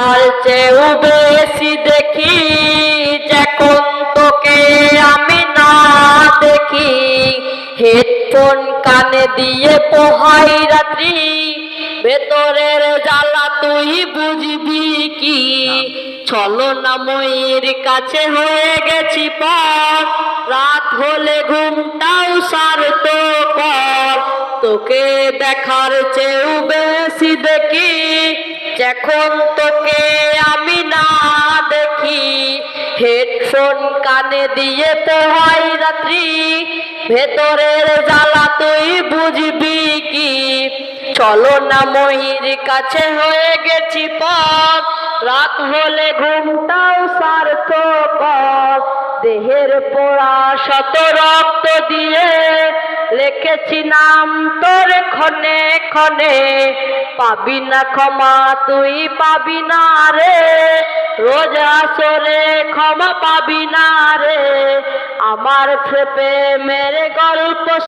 আর চেয়েও বেশি দেখি যখন তোকে আমি না দেখি। হেডফোন কানে দিয়ে পোহাই রাত্রি, ভেতরের জ্বালা তুই বুঝবি কি? ছলনাময়ীর কাছে হয়ে গেছি পর, রাত হলে ঘুমটাও স্বার্থপর। তোকে দেখার চেয়েও বেশি দেখি যখন তোকে আমি না দেখি। হেডফোন কানে দিয়ে পোহাই রাত্রি, ভেতরের জ্বালা তুই বুঝবি কি? ছলনাময়ীর কাছে হয়ে গেছি পর, রাত হলে ঘুমটাও স্বার্থপর। দেহের পোড়া শত রক্ত দিয়ে লিখেছি নাম তোর ক্ষণে ক্ষণে। পাবি না ক্ষমা তুই পাবি না রে, রোজ আসরে ক্ষমা পাবি না রে। আমার প্রেমের গল্প